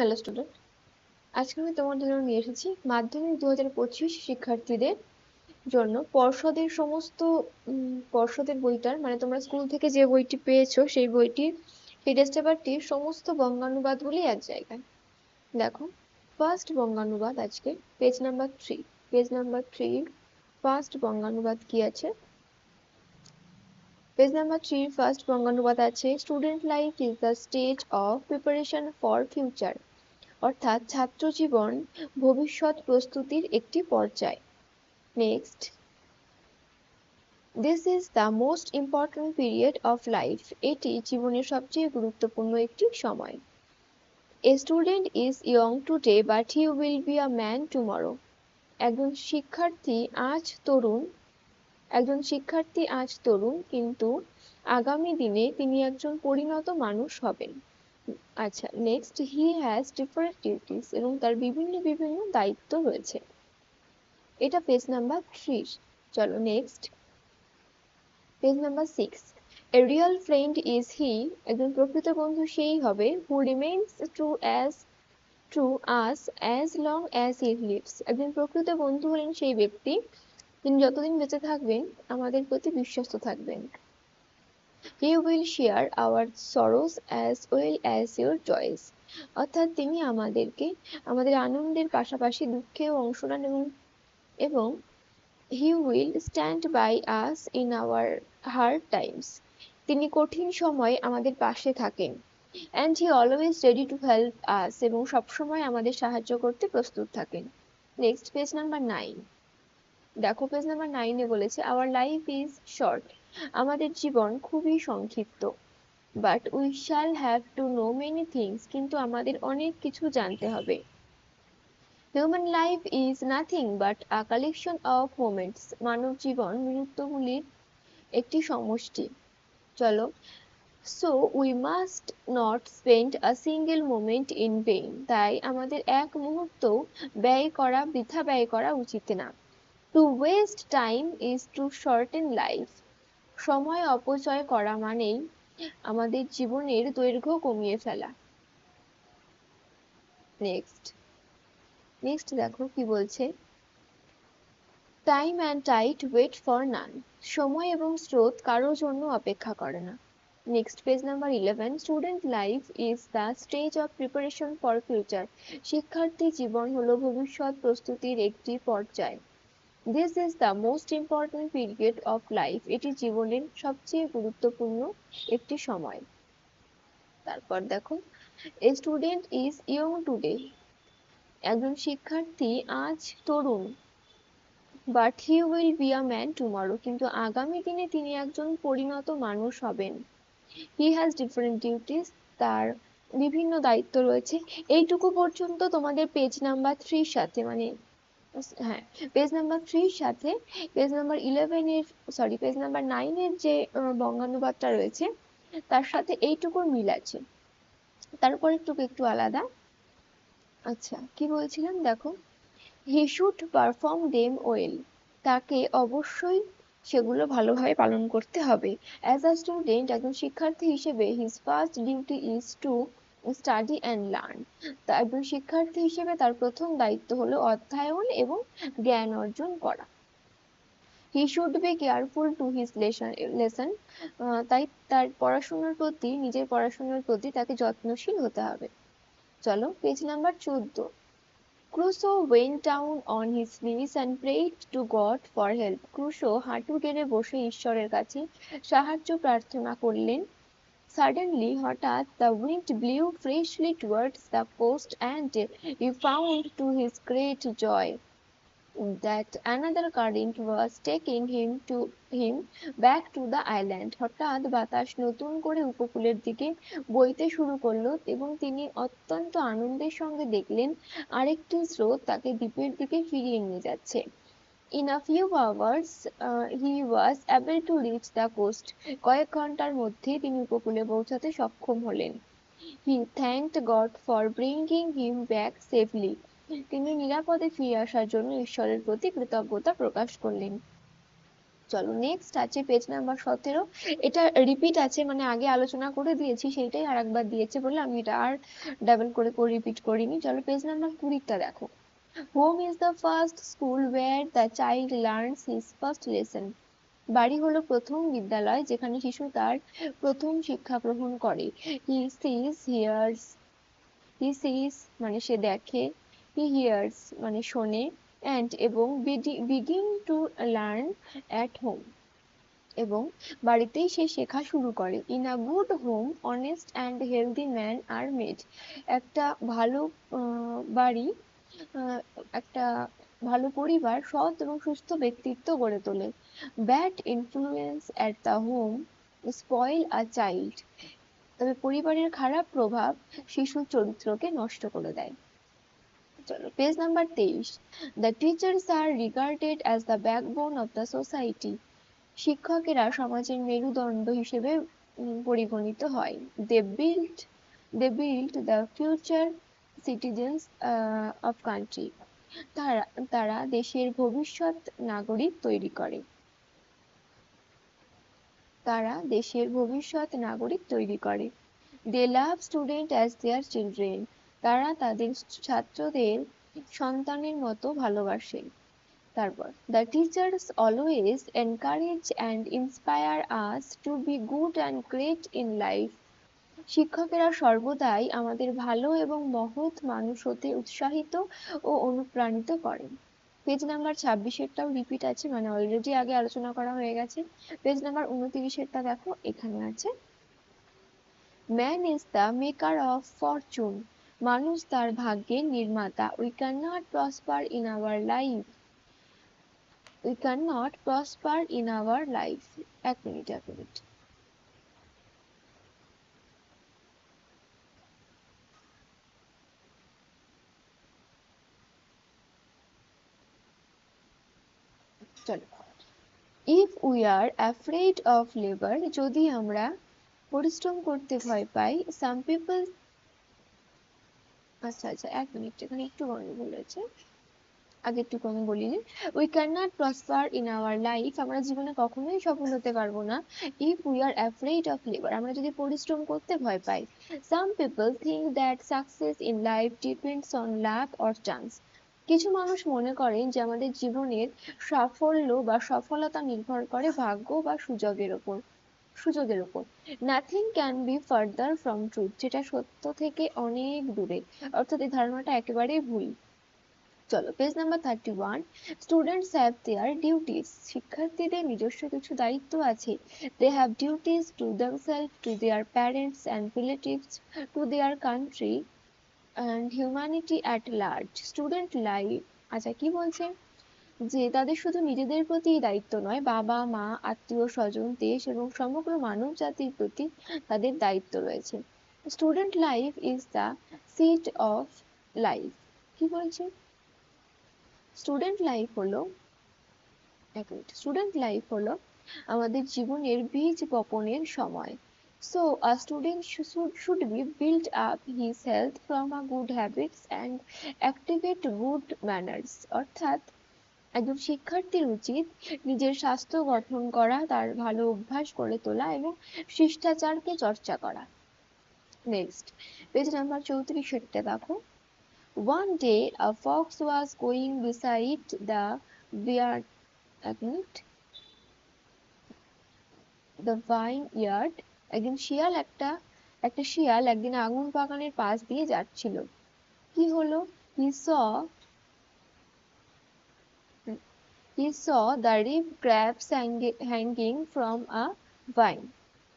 Hello student, আজকে আমি তোমাদের জন্য নিয়ে এসেছি মাধ্যমিক 2025 শিক্ষার্থীদের জন্য পর্ষদের বইটার মানে তোমরা স্কুল থেকে যে বইটি পেয়েছো সেই বইটির সেই টেস্ট পেপারটির সমস্ত বঙ্গানুবাদগুলি এক জায়গায়। দেখো, ফার্স্ট বঙ্গানুবাদ আজকে পেজ নাম্বার 3 ফার্স্ট বঙ্গানুবাদ কি আছে? পেজ নাম্বার 3 ফার্স্ট বঙ্গানুবাদ আছে, student life is the stage of preparation for future, অর্থাৎ ছাত্র জীবন ভবিষ্যৎ প্রস্তুতির একটি পর্যায়। Next, this is the most important period of life, এটি জীবনের সবচেয়ে গুরুত্বপূর্ণ একটি সময়। এ student is young today but he will be a man tomorrow, একজন শিক্ষার্থী আজ তরুণ কিন্তু আগামী দিনে তিনি একজন পরিণত মানুষ হবেন। আচ্ছা, next, he has different duties, এবং তার বিভিন্ন বিভিন্ন দায়িত্ব রয়েছে। এটা পেজ নাম্বার 3। চলো next, page number 6। A real friend is he, একজন প্রকৃত বন্ধু সেই হবে, who remains true us as long as he lives, একজন প্রকৃত বন্ধু হলেন সেই ব্যক্তি তিনি যতদিন বেঁচে থাকবেন আমাদের প্রতি বিশ্বস্ত থাকবেন। He will share our sorrows as well as your joys, অর্থাৎ তিনি আমাদের আনন্দের পাশাপাশি দুঃখেও অংশ নেন, এবং he will stand by us in our hard times, তিনি কঠিন সময়ে আমাদের পাশে থাকেন। And he always ready to help us, এবং সবসময় আমাদের সাহায্য করতে প্রস্তুত থাকেন। Next, page number 9। দেখো, পেজ নাম্বার 9-এ বলেছে, আওয়ার লাইফ ইজ শর্ট, আমাদের জীবন খুবই সংক্ষিপ্ত, but we shall have to know many things, কিন্তু আমাদের অনেক কিছু জানতে হবে। Human life is nothing but a collection of moments, মানব জীবন মুহূর্তগুলির একটি সমষ্টি। চলো, so we must not spend a single moment in vain, তাই আমাদের এক মুহূর্ত বৃথা ব্যয় করা উচিত না। To waste time is to shorten life, সময় অপচয় করা মানেই আমাদের জীবনের দৈর্ঘ্য কমিয়ে ফেলা। নেক্সট দেখো কি বলছে, time and tide wait for none, সময় এবং স্রোত কারোর জন্য অপেক্ষা করে না। Next, page number 11। Student life is the stage of preparation for future, শিক্ষার্থী জীবন হলো ভবিষ্যৎ প্রস্তুতির একটি পর্যায়। This is the most important period of life, এটি জীবনের সবচেয়ে গুরুত্বপূর্ণ একটি সময়। তারপর দেখো, a student is young today, একজন শিক্ষার্থী আজ তরুণ, but he will be a man tomorrow, কিন্তু আগামী দিনে তিনি একজন পরিণত মানুষ হবেন। হি হ্যাজ ডিফারেন্ট ডিউটিস, তার বিভিন্ন দায়িত্ব রয়েছে। এইটুকু পর্যন্ত তোমাদের পেজ নাম্বার 3 সাথে হ্যাঁ, পেজ নাম্বার 3 সাথে পেজ নাম্বার 9 এর যে বঙ্গানুবাদটা রয়েছে তার সাথে এইটুকুর মিল আছে, তারপর একটু আলাদা। আচ্ছা, কি বলছিলাম দেখো, he should perform them well, তাকে অবশ্যই সেগুলো ভালোভাবে পালন করতে হবে। অ্যাজ আ স্টুডেন্ট, একজন শিক্ষার্থী হিসেবে his first duty is to study and learn, তা একজন শিক্ষার্থী হিসেবে তার প্রথম দায়িত্ব হলো অধ্যয়ন এবং জ্ঞান অর্জন করা। He should be careful to his lesson, তাই তার নিজের পড়াশোনার প্রতি তাকে যত্নশীল হতে হবে। চলো, page number 14। Crusoe went down on his knees and prayed to God for help. Crusoe হাঁটু গেড়ে বসে ঈশ্বরের কাছে সাহায্য প্রার্থনা করলেন। Suddenly, হঠাৎ, the wind blew freshly towards the coast, and he found to his great joy that another current was taking him back to the island. হঠাৎ বাতাস নতুন করে উপকূলের দিকে বইতে শুরু করলো, এবং তিনি অত্যন্ত আনন্দের সঙ্গে দেখলেন আরেকটি স্রোত তাকে দ্বীপের দিকে ফিরিয়ে নিয়ে যাচ্ছে। In a few hours, he was able to reach the coast. কয়েক ঘন্টার মধ্যে তিনি উপকূলে পৌঁছাতে সক্ষম হলেন। He thanked God for bringing him back safely. তিনি নিরাপদে ফিরে আসার জন্য ঈশ্বরের প্রতি কৃতজ্ঞতা প্রকাশ করলেন। চলো নেক্সট আছে পেজ নাম্বার 17। এটা রিপিট আছে, মানে আগে আলোচনা করে দিয়েছি সেইটাই আর একবার দিয়েছে বলে আমি এটা আর ডাবল করে রিপিট করিনি। চলো পেজ নাম্বার 20টা দেখো। Home is the first school where the child learns his first lesson. বাড়ি হলো প্রথম বিদ্যালয় যেখানে শিশু তার প্রথম শিক্ষা গ্রহণ করে। হি সিজ হিয়ার্স, হি সিজ মানে সে দেখে, হি হিয়ার্স মানে শোনে, অ্যান্ড এবং begin to learn at home, এবং বাড়িতেই সে শেখা শুরু করে। In a good home honest and healthy man are made. একটা ভালো বাড়ি, একটা ভালো পরিবার সৎ এবং সুস্থ ব্যক্তিত্ব গড়ে তোলে। Bad influence at the home spoil a child. তবে পরিবারের খারাপ প্রভাব শিশুর চরিত্রকে নষ্ট করে দেয়। চলো page number 23। The teachers are regarded as the backbone of the society. শিক্ষকেরা সমাজের মেরুদণ্ড হিসেবে পরিগণিত হয়। They build the future citizens of country. তারা দেশের ভবিষ্যৎ নাগরিক তৈরি করে। তারা দেশের ভবিষ্যৎ নাগরিক তৈরি করে। দে লাভ স্টুডেন্ট অ্যাজ দেয়ার চিলড্রেন। তারা তাদের ছাত্রদের সন্তানের মতো ভালোবাসে। তারপর the teachers always encourage and inspire us to be good and great in life. শিক্ষকেরা সর্বদাই আমাদের ভালো এবং মহৎ মানুষ হতে উৎসাহিত ও অনুপ্রাণিত করেন। পেজ নাম্বার 26-এরটাও রিপিট আছে, মানে অলরেডি আগে আলোচনা করা হয়ে গেছে। পেজ নাম্বার 29-এরটা দেখো, এখানে আছে man is the maker of Fortune. মানুষ তার ভাগ্যের নির্মাতা। We can not prosper in our life. We cannot prosper in our life. এক মিনিট। চলো, if we are afraid of labor, যদি আমরা পরিশ্রম করতে ভয় পাই, some people, আচ্ছা এক মিনিট, এখানে একটু গন্ডগোল আছে, আগে একটু আমি বলিনি। We can not prosper in our life, আমরা জীবনে কখনোই সফল হতে পারবো না। If we are afraid of labour, আমরা যদি পরিশ্রম করতে ভয় পাই। Some people think that success in life depends on luck or chance. কিছু মানুষ মনে করেন যে আমাদের জীবনের সাফল্য বা সফলতা নির্ভর করে ভাগ্য বা সুযোগের উপর। Nothing can be further from truth, যেটা সত্য থেকে অনেক দূরে। অর্থাৎ এই ধারণাটা একেবারেই ভুল। চলো page number 31। Students have their duties. শিক্ষার্থীদের নিজস্ব কিছু দায়িত্ব আছে। They have duties to themselves, to their parents and relatives, to their country and humanity at large. Student life, আচ্ছা কি বলছে যে তাদের শুধু নিজেদের প্রতি দায়িত্ব নয়, বাবা মা, আত্মীয় স্বজন, দেশ এবং সমগ্র মানব জাতির প্রতি তাদের দায়িত্ব রয়েছে। Student life is the seat of life. কি বলছে? স্টুডেন্ট লাইফ হলো আমাদের জীবনের বীজ বপনের সময়। So a student should be build up his health from a good habits and activate good manners. অর্থাৎ একজন শিক্ষার্থীর উচিত নিজের স্বাস্থ্য গঠন করা, তার ভালো অভ্যাস গড়ে তোলা এবং শিষ্টাচারকে চর্চা করা। নেক্সট পেজ নাম্বার 34-টা দেখো। One day a fox was going beside the vineyard. একদিন একটা শিয়াল একদিন আঙুর বাগানের পাশ দিয়ে যাচ্ছিল। কি হলো? He saw the rib grapes hanging from a vine.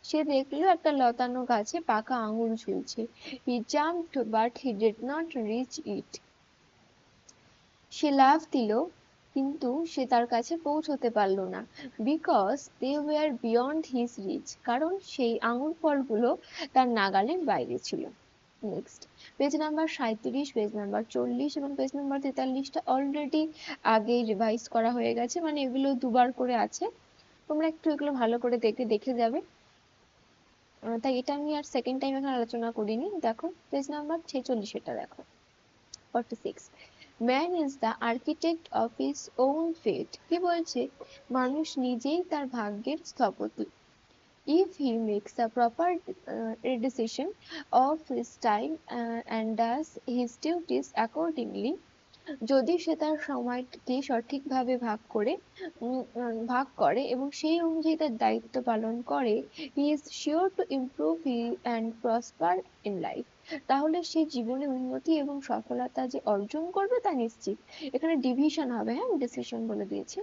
সে দেখলো একটা লতানো গাছে পাকা আঙুর ঝুলছে। He jumped but he did not reach it. সে লাফ দিল কিন্তু সে তার কাছে পৌঁছতে পারল না। Because they were beyond his reach, কারণ সেই আঙুর ফলগুলো তার নাগালের বাইরে ছিল। Next page number 37, page number 40 এবং পেজ নাম্বার 43টা অলরেডি আগে রিভাইজ করা হয়ে গেছে, মানে এগুলো দুবার করে আছে, তোমরা একটু এগুলো ভালো করে দেখে যাবে। তাই এটা আমি আর সেকেন্ড টাইম এখানে আলোচনা করিনি। দেখো পেজ নাম্বার 46, এটা দেখো 46। Man is the architect of his own fate. কি বলছে? মানুষ নিজেই তার ভাগ্যের স্থপতি। If he makes a proper decision of his time and does his duties accordingly, যদি সে তার সময়কে সঠিকভাবে ভাগ করে এবং সেই অনুযায়ী তার দায়িত্ব পালন করে, he is sure to improve and prosper in life, তাহলে সে জীবনে উন্নতি এবং সফলতা যে অর্জন করবে তা নিশ্চিত। এখানে ডিভিশন হবে, হ্যাঁ, ডিসিশন বলে দিয়েছে,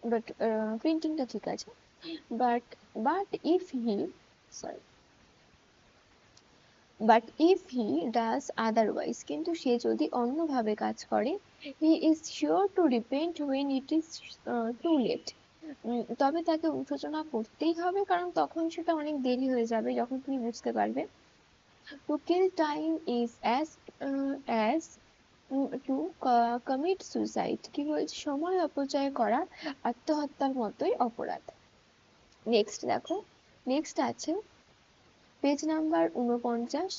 বাট প্রিন্টিংটা ঠিক আছে। But if he sorry but if he does otherwise, কিন্তু সে যদি অন্যভাবে কাজ করে, he is sure to repent when it is too late, তবে তাকে অনুশোচনা করতেই হবে, কারণ তখন সেটা অনেক দেরি হয়ে যাবে, যখন তুমি বুঝতে পারবে। To kill time is as to commit suicide. কি বলছে? সময় অপচয় করা আত্মহত্যার মতোই অপরাধ। নেক্সট দেখো, নেক্সট আছে পেজ নাম্বার 49।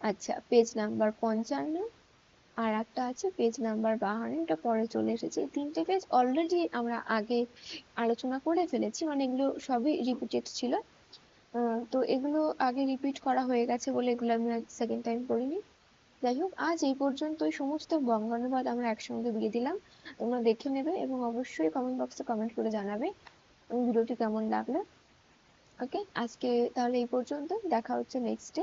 আচ্ছা, পেজ নাম্বার 55, আর একটা আছে পেজ নাম্বার 52, এটা পরে চলে এসেছে। এই তিনটে পেজ অলরেডি আমরা আগে আলোচনা করে ফেলেছি, মানে এগুলো সবই রিপিটেড ছিল। তো এগুলো আগে রিপিট করা হয়ে গেছে বলে এগুলো আমি সেকেন্ড টাইম পড়িনি। যাই হোক, আজ এই পর্যন্তই। সমস্ত বঙ্গানুবাদ আমরা একসঙ্গে দিয়ে দিলাম, তোমরা দেখে নেবে এবং অবশ্যই কমেন্ট বক্সে কমেন্ট করে জানাবে ভিডিওটি কেমন লাগলো। ওকে, আজকে তাহলে এই পর্যন্ত, দেখা হচ্ছে নেক্সট ডে।